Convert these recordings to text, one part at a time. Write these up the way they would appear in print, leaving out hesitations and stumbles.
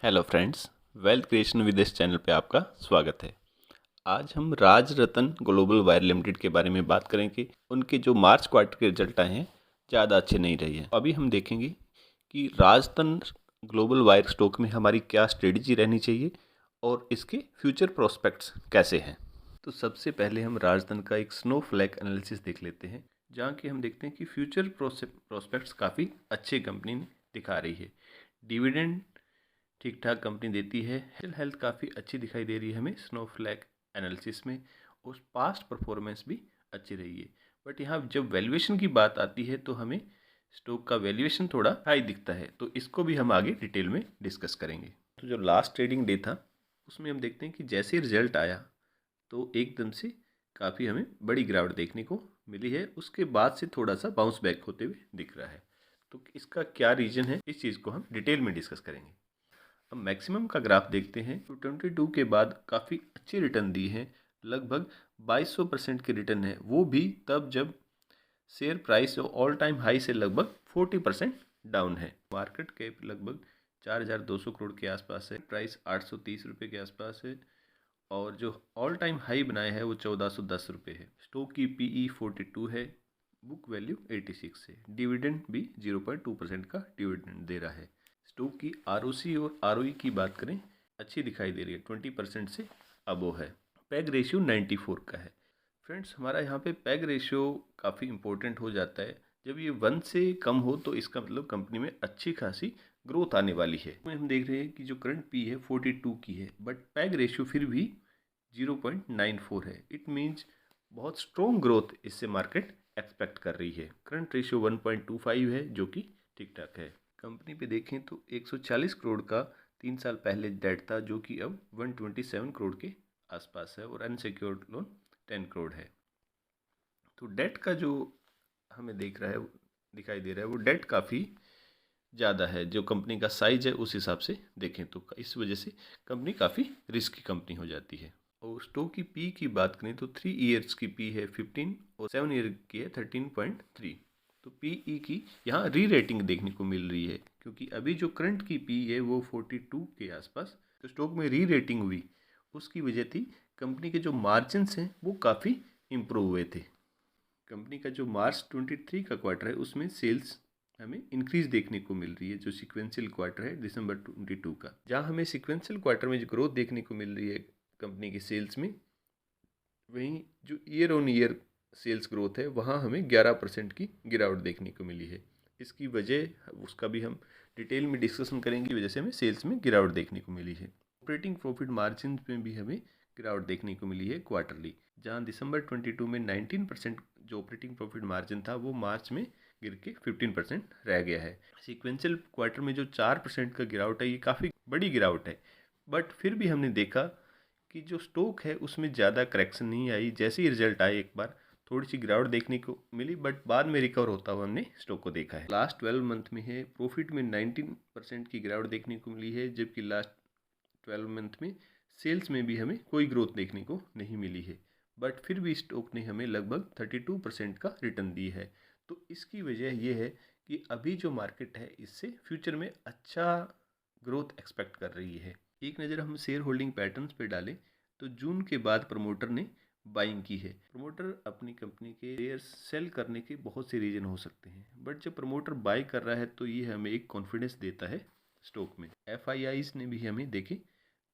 Hello friends, wealth creation with इस channel पे आपका स्वागत है। आज हम राज रतन ग्लोबल वायर लिमिटेड के बारे में बात करेंगे। उनके जो मार्च क्वार्टर के रिजल्ट आए हैं ज़्यादा अच्छे नहीं रहे हैं। अभी हम देखेंगे कि राजरतन ग्लोबल वायर स्टॉक में हमारी क्या स्ट्रेटजी रहनी चाहिए और इसके फ्यूचर प्रोस्पेक्ट्स कैसे हैं। तो सबसे पहले हम राजरतन का एक स्नोफ्लैक एनालिसिस देख लेते हैं, जहाँ की हम देखते हैं कि फ्यूचर प्रोस्पेक्ट्स काफ़ी अच्छे कंपनी दिखा रही है। डिविडेंड ठीक ठाक कंपनी देती है। हेल्थ काफ़ी अच्छी दिखाई दे रही है हमें स्नोफ्लैक एनालिसिस में, और पास्ट परफॉर्मेंस भी अच्छी रही है। बट यहाँ जब वैल्यूएशन की बात आती है तो हमें स्टॉक का वैल्यूएशन थोड़ा हाई दिखता है, तो इसको भी हम आगे डिटेल में डिस्कस करेंगे। तो जो लास्ट ट्रेडिंग डे था उसमें हम देखते हैं कि जैसे रिजल्ट आया तो एकदम से काफ़ी हमें बड़ी गिरावट देखने को मिली है। उसके बाद से थोड़ा सा बाउंस बैक होते हुए दिख रहा है। तो इसका क्या रीज़न है, इस चीज़ को हम डिटेल में डिस्कस करेंगे। अब मैक्सिमम का ग्राफ देखते हैं तो 22 के बाद काफ़ी अच्छी रिटर्न दी है। लगभग 2200% की रिटर्न है, वो भी तब जब share price all time high से लगभग 40% डाउन है। मार्केट कैप लगभग 4200 करोड़ के आसपास है, प्राइस 830 रुपये के आसपास है, और जो ऑल टाइम हाई बनाया है वो 1410 रुपये है। स्टॉक की पीई 42 है, बुक वैल्यू 86 है। डिविडेंड भी 0.2% का डिविडेंड दे रहा है। स्टॉक की आरओसी और आरओई की बात करें, अच्छी दिखाई दे रही है, 20% से अबोव है। पैग रेशियो 94 का है। फ्रेंड्स, हमारा यहाँ पे पैग रेशियो काफ़ी इंपॉर्टेंट हो जाता है। जब ये 1 से कम हो तो इसका मतलब कंपनी में अच्छी खासी ग्रोथ आने वाली है। हम देख रहे हैं कि जो करंट पी है 42 की है, बट पैग रेशियो फिर भी 0.94 है। इट मीन्स बहुत स्ट्रॉन्ग ग्रोथ इससे मार्केट एक्सपेक्ट कर रही है। करंट रेशियो 1.25 है, जो कि ठीक ठाक है। कंपनी पे देखें तो 140 करोड़ का 3 साल पहले डेट था, जो कि अब 127 करोड़ के आसपास है, और अनसिक्योर्ड लोन 10 करोड़ है। तो डेट का जो हमें दिखाई दे रहा है वो डेट काफ़ी ज़्यादा है। जो कंपनी का साइज है उस हिसाब से देखें तो इस वजह से कंपनी काफ़ी रिस्की कंपनी हो जाती है। और स्टॉक की पी की बात करें तो 3 ईयर्स की पी है 15 और 7 ईयर की है 13.3। तो पीई की यहाँ री रेटिंग देखने को मिल रही है, क्योंकि अभी जो करंट की पी है वो 42 के आसपास, तो स्टॉक में री रेटिंग हुई। उसकी वजह थी कंपनी के जो मार्जिन्स हैं वो काफ़ी इम्प्रूव हुए थे। कंपनी का जो मार्च 23 का क्वार्टर है उसमें सेल्स हमें इंक्रीज देखने को मिल रही है, जो सिक्वेंशियल क्वार्टर है दिसंबर 22 का, जहां हमें सिक्वेंशियल क्वार्टर में जो ग्रोथ देखने को मिल रही है कंपनी की सेल्स में, वहीं जो year on year sales growth है वहां हमें 11% की गिरावट देखने को मिली है। इसकी वजह उसका भी हम डिटेल में डिस्कशन करेंगे, वजह से हमें सेल्स में गिरावट देखने को मिली है। ऑपरेटिंग प्रॉफिट मार्जिन में भी हमें गिरावट देखने को मिली है क्वार्टरली, जहां दिसंबर 22 में 19% जो ऑपरेटिंग प्रॉफिट मार्जिन था वो मार्च में गिर के 15% रह गया है। सिक्वेंशियल क्वार्टर में जो 4% का गिरावट है ये काफ़ी बड़ी गिरावट है, बट फिर भी हमने देखा कि जो स्टॉक है उसमें ज़्यादा करेक्शन नहीं आई। जैसे ही रिजल्ट आए एक बार थोड़ी सी गिरावट देखने को मिली, बट बाद में रिकवर होता हुआ हमने स्टॉक को देखा है। लास्ट 12 मंथ में है प्रॉफिट में 19% की गिरावट देखने को मिली है, जबकि लास्ट 12 मंथ में सेल्स में भी हमें कोई ग्रोथ देखने को नहीं मिली है, बट फिर भी स्टॉक ने हमें लगभग 32% का रिटर्न दी है। तो इसकी वजह यह है कि अभी जो मार्केट है इससे फ्यूचर में अच्छा ग्रोथ एक्सपेक्ट कर रही है। एक नज़र हम शेयर होल्डिंग पैटर्न्स पे डालें तो जून के बाद प्रमोटर ने बाइंग की है। प्रमोटर अपनी कंपनी के शेयर सेल करने के बहुत से रीजन हो सकते हैं, बट जब प्रमोटर बाई कर रहा है तो ये हमें एक कॉन्फिडेंस देता है स्टॉक में। एफआईआईज ने भी हमें देखे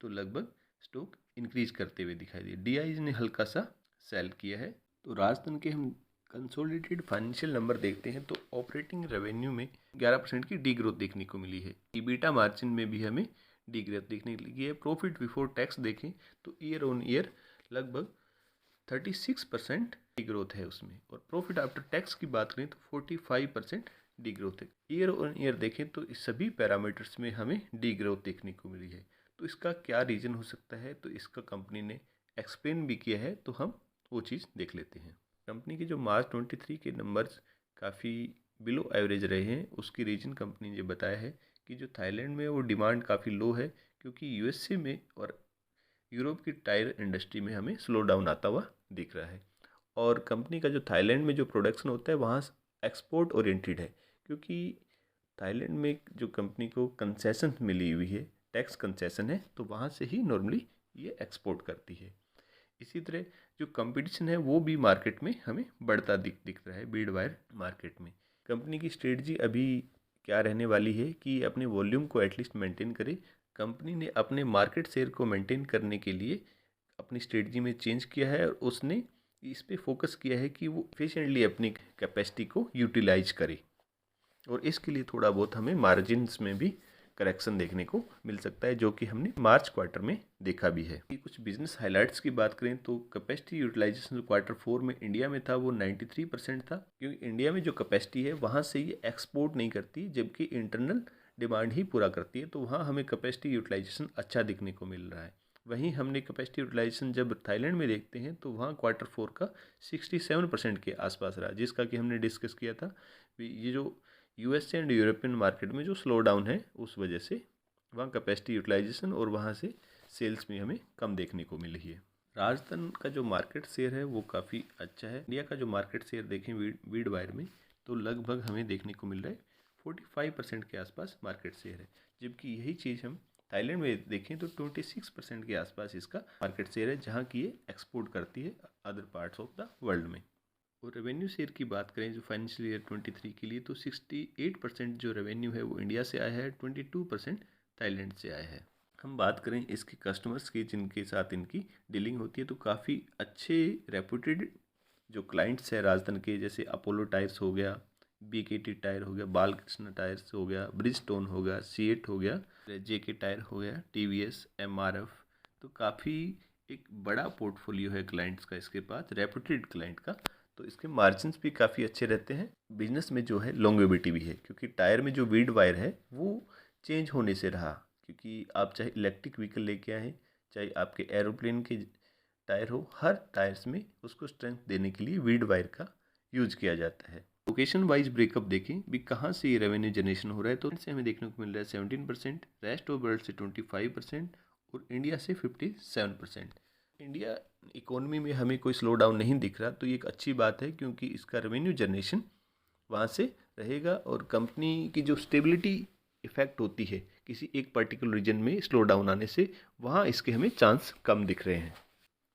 तो लगभग स्टॉक इंक्रीज करते हुए दिखाई दिए। डीआईज ने हल्का सा सेल किया है। तो राजस्थान के हम कंसोलिडेटेड फाइनेंशियल नंबर देखते हैं तो ऑपरेटिंग रेवेन्यू में 11% की डी ग्रोथ देखने को मिली है। ईबिटा मार्जिन में भी हमें डी ग्रोथ देखने लगी है। प्रॉफिट बिफोर टैक्स देखें तो ईयर ऑन ईयर लगभग 36% डी ग्रोथ है उसमें, और प्रॉफिट आफ्टर टैक्स की बात करें तो 45% डी ग्रोथ है। ईयर ऑन ईयर देखें तो इस सभी पैरामीटर्स में हमें डी ग्रोथ देखने को मिली है। तो इसका क्या रीज़न हो सकता है, तो इसका कंपनी ने एक्सप्लेन भी किया है, तो हम वो चीज़ देख लेते हैं। कंपनी के जो मार्च 23 के नंबर्स काफ़ी बिलो एवरेज रहे हैं, उसकी रीज़न कंपनी ने बताया है कि जो थाईलैंड में वो डिमांड काफ़ी लो है, क्योंकि यूएसए में और यूरोप की टायर इंडस्ट्री में हमें स्लो डाउन आता हुआ दिख रहा है। और कंपनी का जो थाईलैंड में जो प्रोडक्शन होता है वहाँ एक्सपोर्ट ओरिएंटेड है, क्योंकि थाईलैंड में जो कंपनी को कंसेशन मिली हुई है टैक्स कंसेशन है तो वहाँ से ही नॉर्मली ये एक्सपोर्ट करती है। इसी तरह जो कंपटीशन है वो भी मार्केट में हमें बढ़ता दिख रहा है बीड वायर मार्केट में। कंपनी की स्ट्रेटजी अभी क्या रहने वाली है कि अपने वॉल्यूम को एटलीस्ट मेंटेन करे। कंपनी ने अपने मार्केट शेयर को मेंटेन करने के लिए अपनी स्ट्रेटजी में चेंज किया है और उसने इस पे फोकस किया है कि वो एफिशिएंटली अपनी कैपेसिटी को यूटिलाइज करे, और इसके लिए थोड़ा बहुत हमें मार्जिन्स में भी करेक्शन देखने को मिल सकता है, जो कि हमने मार्च क्वार्टर में देखा भी है। कुछ बिजनेस हाइलाइट्स की बात करें तो कैपेसिटी यूटिलाइजेशन क्वार्टर 4 में इंडिया में था वो 93% था, क्योंकि इंडिया में जो कैपेसिटी है वहाँ से ये एक्सपोर्ट नहीं करती जबकि इंटरनल डिमांड ही पूरा करती है, तो वहाँ हमें कैपेसिटी यूटिलाइजेशन अच्छा दिखने को मिल रहा है। वहीं हमने कैपेसिटी यूटिलाइजेशन जब थाईलैंड में देखते हैं तो वहाँ क्वार्टर 4 का 67% के आसपास रहा, जिसका कि हमने डिस्कस किया था। ये जो यूएस एंड यूरोपियन मार्केट में जो स्लो डाउन है उस वजह से वहाँ कैपेसिटी यूटिलाइजेशन और वहाँ से सेल्स में हमें कम देखने को मिली है। राजस्थान का जो मार्केट शेयर है वो काफ़ी अच्छा है। इंडिया का जो मार्केट शेयर देखें बीड वायर में तो लगभग हमें देखने को मिल रहा है 45% के आसपास मार्केट शेयर है, जबकि यही चीज़ हम थाईलैंड में देखें तो 26% के आसपास इसका मार्केट शेयर है, जहाँ की ये एक्सपोर्ट करती है other parts of the world में। और रेवेन्यू शेयर की बात करें जो फाइनेंशियल ईयर 23 के लिए तो 68% जो रेवेन्यू है वो इंडिया से आया है, 22% थाईलैंड से आया है। हम बात करें इसके कस्टमर्स की जिनके साथ इनकी डीलिंग होती है तो काफ़ी अच्छे रेपुटेड जो क्लाइंट्स हैं राजस्थान के, जैसे अपोलो टायर्स हो गया, बीकेटी टायर हो गया, बालकृष्ण टायर्स हो गया, ब्रिजस्टोन हो गया, सीएट हो गया, जेके टायर हो गया, टीवीएस, एमआरएफ। तो काफ़ी एक बड़ा पोर्टफोलियो है क्लाइंट्स का इसके पास, रेपुटेड क्लाइंट का, तो इसके मार्जिन्स भी काफ़ी अच्छे रहते हैं। बिजनेस में जो है लॉन्गेविटी भी है, क्योंकि टायर में जो वीड वायर है वो चेंज होने से रहा, क्योंकि आप चाहे इलेक्ट्रिक व्हीकल लेके आए, चाहे आपके एरोप्लेन के टायर हो, हर टायर्स में उसको स्ट्रेंथ देने के लिए वीड वायर का यूज किया जाता है। लोकेशन वाइज ब्रेकअप देखें भी कहाँ से ये रेवेन्यू जनरेशन हो रहा है तो इनसे हमें देखने को मिल रहा है 17%, रेस्ट ऑफ वर्ल्ड से 25% और इंडिया से 57%। इंडिया इकोनॉमी में हमें कोई स्लो डाउन नहीं दिख रहा, तो ये एक अच्छी बात है क्योंकि इसका रेवेन्यू जनरेशन वहाँ से रहेगा और कंपनी की जो स्टेबिलिटी इफेक्ट होती है किसी एक पर्टिकुलर रीजन में स्लो डाउन आने से, वहाँ इसके हमें चांस कम दिख रहे हैं।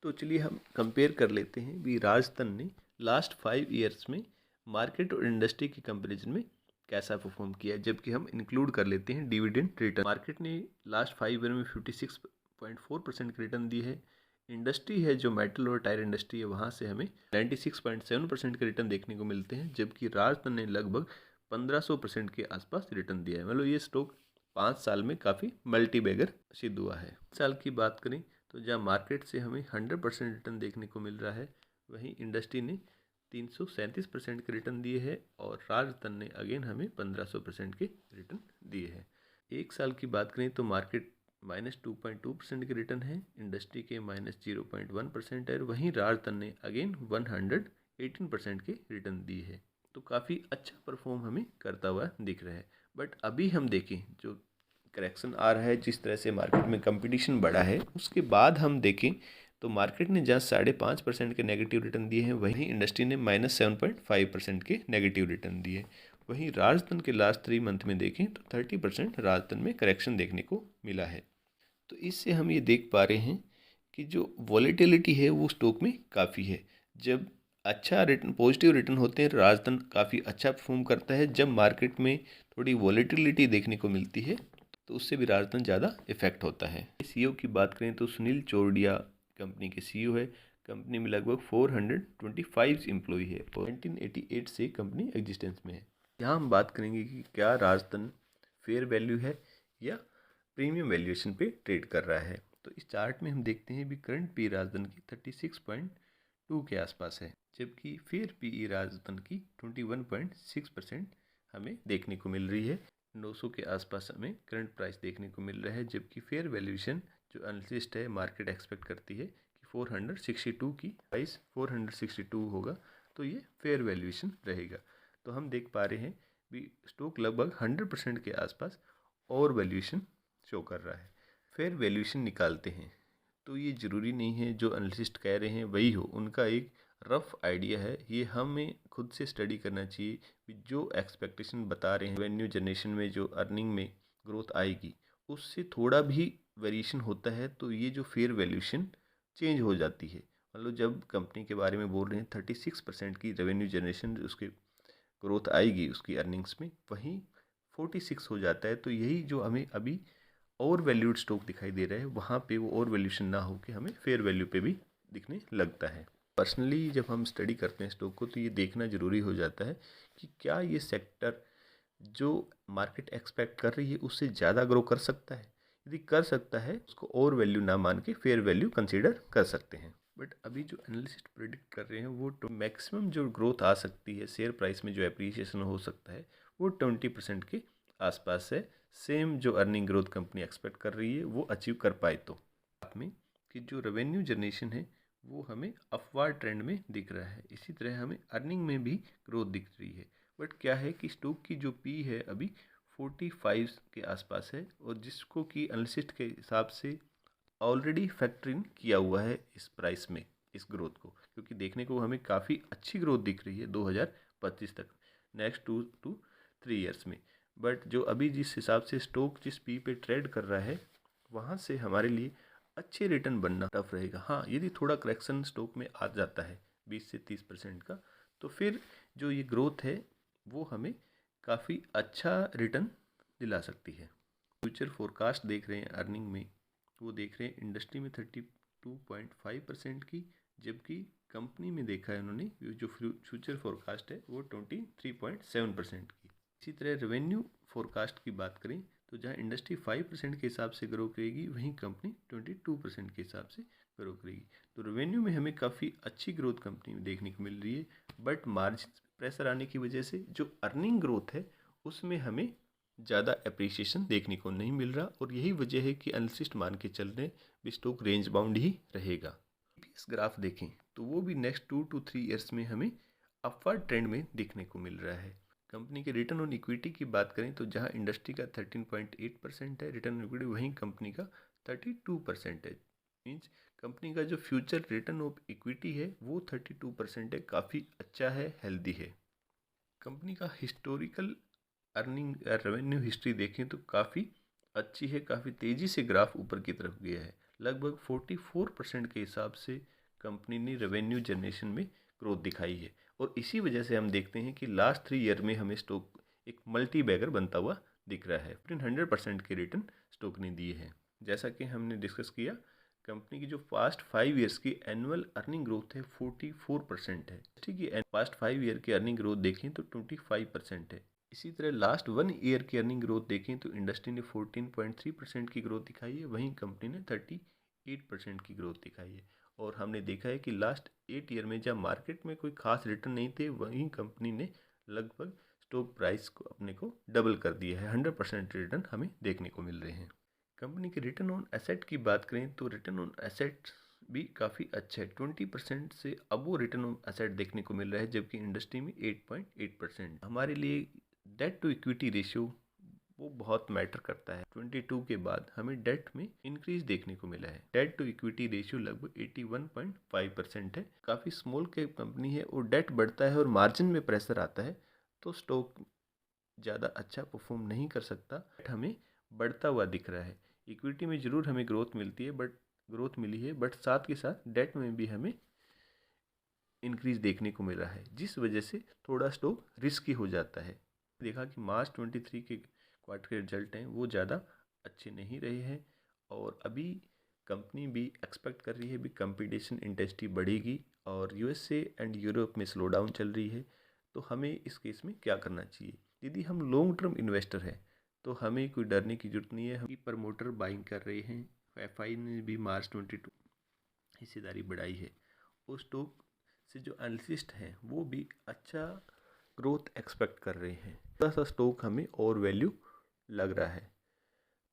तो चलिए हम कंपेयर कर लेते हैं भी राजस्थान ने लास्ट 5 ईयर्स में मार्केट और इंडस्ट्री के कंपैरिजन में कैसा परफॉर्म किया है, जबकि हम इंक्लूड कर लेते हैं डिविडेंड रिटर्न। मार्केट ने लास्ट 5 ईयर में 56.4% की रिटर्न दी है। इंडस्ट्री है जो मेटल और टायर इंडस्ट्री है वहाँ से हमें 96.7% के रिटर्न देखने को मिलते हैं, जबकि राजस्थान ने लगभग 1500% के आसपास रिटर्न दिया है। मतलब ये स्टॉक 5 साल में काफ़ी मल्टी बैगर सिद्ध हुआ है। साल की बात करें तो जहाँ मार्केट से हमें 100% रिटर्न देखने को मिल रहा है, वहीं इंडस्ट्री ने 337% के रिटर्न दिए हैं और राजस्थान ने अगेन हमें 1500% के रिटर्न दिए हैं। एक साल की बात करें तो मार्केट -2.2% के रिटर्न है, इंडस्ट्री के -0.1% है, वहीं राजस्थान ने अगेन 118% के रिटर्न दिए हैं। तो काफ़ी अच्छा परफॉर्म हमें करता हुआ दिख रहा है। बट अभी हम देखें जो करेक्शन आ रहा है, जिस तरह से मार्केट में कंपटीशन बढ़ा है, उसके बाद हम देखें तो मार्केट ने जहाँ 5.5% के नेगेटिव रिटर्न दिए हैं, वहीं इंडस्ट्री ने -7.5% के नेगेटिव रिटर्न दिए। वहीं राजस्थान के लास्ट 3 मंथ में देखें तो 30% राजस्थान में करेक्शन देखने को मिला है। तो इससे हम ये देख पा रहे हैं कि जो वॉलेटिलिटी है वो स्टॉक में काफ़ी है। जब अच्छा रिटर्न, पॉजिटिव रिटर्न होते हैं, राजस्थान काफ़ी अच्छा परफॉर्म करता है। जब मार्केट में थोड़ी वॉलेटिलिटी देखने को मिलती है तो उससे भी राजस्थान ज़्यादा इफेक्ट होता है। सीईओ की बात करें तो सुनील चौरडिया कंपनी के सीईओ है। कंपनी में लगभग 425 एम्प्लॉय है और 1988 से कंपनी एग्जिस्टेंस में है। यहाँ हम बात करेंगे कि क्या राजस्थान फेयर वैल्यू है या प्रीमियम वैल्यूएशन पे ट्रेड कर रहा है। तो इस चार्ट में हम देखते हैं भी करंट पी राजस्थान की 36.2 के आसपास है, जबकि फेयर पी राजस्थान की 21.6% हमें देखने को मिल रही है। 900 के आसपास हमें करंट प्राइस देखने को मिल रहा है, जबकि फेयर वैल्यूएशन जो एनालिस्ट है मार्केट एक्सपेक्ट करती है कि 462 की प्राइस 462 होगा, तो ये फेयर वैल्यूएशन रहेगा। तो हम देख पा रहे हैं भी स्टॉक लगभग 100% के आसपास और वैल्यूएशन शो कर रहा है। फेयर वैल्यूएशन निकालते हैं तो ये ज़रूरी नहीं है जो एनालिस्ट कह रहे हैं वही हो, उनका एक रफ आइडिया है। ये हमें खुद से स्टडी करना चाहिए जो एक्सपेक्टेशन बता रहे हैं रेवेन्यू जनरेशन में जो अर्निंग में ग्रोथ आएगी उससे थोड़ा भी वेरिएशन होता है तो ये जो फेयर वैल्यूएशन चेंज हो जाती है। मतलब जब कंपनी के बारे में बोल रहे हैं 36% की रेवेन्यू जनरेशन उसके ग्रोथ आएगी उसकी अर्निंग्स में, वहीं 46 हो जाता है, तो यही जो हमें अभी ओवर वैल्यूड स्टॉक दिखाई दे रहा है वहाँ पे वो ओवर वैल्यूएशन ना हो के हमें फेयर वैल्यू पे भी दिखने लगता है। पर्सनली जब हम स्टडी करते हैं स्टॉक को तो ये देखना ज़रूरी हो जाता है कि क्या ये सेक्टर जो मार्केट एक्सपेक्ट कर रही है उससे ज़्यादा ग्रो कर सकता है। यदि कर सकता है उसको ओवर वैल्यू ना मान के फेयर वैल्यू कंसीडर कर सकते हैं। बट अभी जो एनालिस्ट प्रेडिक्ट कर रहे हैं वो मैक्सिमम जो ग्रोथ आ सकती है शेयर प्राइस में, जो एप्रिसिएशन हो सकता है वो 20% के आसपास है। सेम जो अर्निंग ग्रोथ कंपनी एक्सपेक्ट कर रही है वो अचीव कर पाए तो में कि जो रेवेन्यू जनरेशन है वो हमें अपवार्ड ट्रेंड में दिख रहा है। इसी तरह हमें अर्निंग में भी ग्रोथ दिख रही है। बट क्या है कि स्टॉक की जो पी है अभी 45 के आसपास है, और जिसको कि एनालिस्ट के हिसाब से ऑलरेडी फैक्टर इन किया हुआ है इस प्राइस में, इस ग्रोथ को, क्योंकि देखने को हमें काफ़ी अच्छी ग्रोथ दिख रही है 2025 तक, नेक्स्ट 2 to 3 ईयर्स में। बट जो अभी जिस हिसाब से स्टॉक जिस पी पे ट्रेड कर रहा है वहाँ से हमारे लिए अच्छे रिटर्न बनना टफ रहेगा। हाँ, यदि थोड़ा करेक्शन स्टॉक में आ जाता है 20 से 30% का, तो फिर जो ये ग्रोथ है वो हमें काफ़ी अच्छा रिटर्न दिला सकती है। फ्यूचर फोरकास्ट देख रहे हैं अर्निंग में, वो देख रहे हैं इंडस्ट्री में 32.5% की, जबकि कंपनी में देखा है उन्होंने जो फ्यूचर फोरकास्ट है वो 23.7% की। इसी तरह रेवेन्यू फोरकास्ट की बात करें तो जहां इंडस्ट्री 5% के हिसाब से ग्रो करेगी वहीं कंपनी 22% के हिसाब से ग्रो करेगी। तो रेवेन्यू में हमें काफ़ी अच्छी ग्रोथ कंपनी में देखने को मिल रही है, बट मार्जिन प्रेशर आने की वजह से जो अर्निंग ग्रोथ है उसमें हमें ज़्यादा अप्रिसिएशन देखने को नहीं मिल रहा, और यही वजह है कि एनालिस्ट मान के चल रहे भी स्टॉक रेंज बाउंड ही रहेगा। इस ग्राफ देखें तो वो भी नेक्स्ट 2 to 3 ईयर्स में हमें अपवर्ड ट्रेंड में देखने को मिल रहा है। कंपनी के रिटर्न ऑन इक्विटी की बात करें तो जहां इंडस्ट्री का 13.8% है रिटर्न ऑन इक्विटी, वहीं कंपनी का 32% है। मीन्स कंपनी का जो फ्यूचर रिटर्न ऑफ इक्विटी है वो 32% है, काफ़ी अच्छा है, हेल्दी है। कंपनी का हिस्टोरिकल अर्निंग रेवेन्यू हिस्ट्री देखें तो काफ़ी अच्छी है, काफ़ी तेज़ी से ग्राफ ऊपर की तरफ गया है। लगभग 44% के हिसाब से कंपनी ने रेवेन्यू जनरेशन में ग्रोथ दिखाई है, और इसी वजह से हम देखते हैं कि लास्ट 3 ईयर में हमें स्टॉक एक मल्टी बैगर बनता हुआ दिख रहा है। फिर 100% के रिटर्न स्टॉक ने दिए हैं। जैसा कि हमने डिस्कस किया, कंपनी की जो पास्ट 5 ईयर्स की एनुअल अर्निंग ग्रोथ है 44% है। ठीक है, पास्ट 5 ईयर की अर्निंग ग्रोथ देखें तो 25% है। इसी तरह लास्ट 1 ईयर की अर्निंग ग्रोथ देखें तो इंडस्ट्री ने 14.3% की ग्रोथ दिखाई है, वहीं कंपनी ने 38% की ग्रोथ दिखाई है। और हमने देखा है कि लास्ट 8 ईयर में जब मार्केट में कोई खास रिटर्न नहीं थे, वहीं कंपनी ने लगभग स्टॉक प्राइस को अपने को डबल कर दिया है। 100% रिटर्न हमें देखने को मिल रहे हैं। कंपनी के रिटर्न ऑन एसेट की बात करें तो रिटर्न ऑन एसेट भी काफ़ी अच्छा है, 20% से अबो रिटर्न ऑन एसेट देखने को मिल रहा है, जबकि इंडस्ट्री में 8.8%। हमारे लिए डेट टू इक्विटी रेशियो वो बहुत मैटर करता है। 22 के बाद हमें डेट में इंक्रीज देखने को मिला है। डेट टू इक्विटी रेशियो लगभग 81.5% है। काफ़ी स्मॉल कैप कंपनी है और डेट बढ़ता है और मार्जिन में प्रेशर आता है तो स्टॉक ज़्यादा अच्छा परफॉर्म नहीं कर सकता। हमें बढ़ता हुआ दिख रहा है। इक्विटी में ज़रूर हमें ग्रोथ मिलती है, ग्रोथ मिली है, बट साथ के साथ डेट में भी हमें इंक्रीज देखने को मिल रहा है, जिस वजह से थोड़ा स्टॉक रिस्की हो जाता है। देखा कि मार्च 23 के क्वार्टर के रिजल्ट हैं वो ज़्यादा अच्छे नहीं रहे हैं, और अभी कंपनी भी एक्सपेक्ट कर रही है भी कंपटीशन इंटेंसिटी बढ़ेगी और यूएसए एंड यूरोप में स्लो डाउन चल रही है। तो हमें इस केस में क्या करना चाहिए? यदि हम लॉन्ग टर्म इन्वेस्टर हैं तो हमें कोई डरने की जरूरत नहीं है। हम प्रमोटर बाइंग कर रहे हैं। एफआई ने भी मार्च 22 हिस्सेदारी बढ़ाई है। उस स्टॉक से जो एनालिस्ट हैं वो भी अच्छा ग्रोथ एक्सपेक्ट कर रहे हैं। थोड़ा सा स्टॉक हमें और वैल्यू लग रहा है,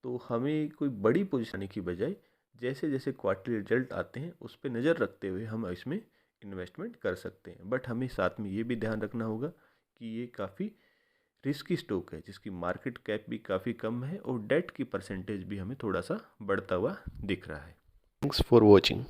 तो हमें कोई बड़ी पोजीशन आने की बजाय जैसे जैसे क्वार्टरली रिजल्ट आते हैं उस पर नज़र रखते हुए हम इसमें इन्वेस्टमेंट कर सकते हैं। बट हमें साथ में ये भी ध्यान रखना होगा कि ये काफ़ी रिस्की स्टॉक है जिसकी मार्केट कैप भी काफ़ी कम है और डेट की परसेंटेज भी हमें थोड़ा सा बढ़ता हुआ दिख रहा है। Thanks for watching.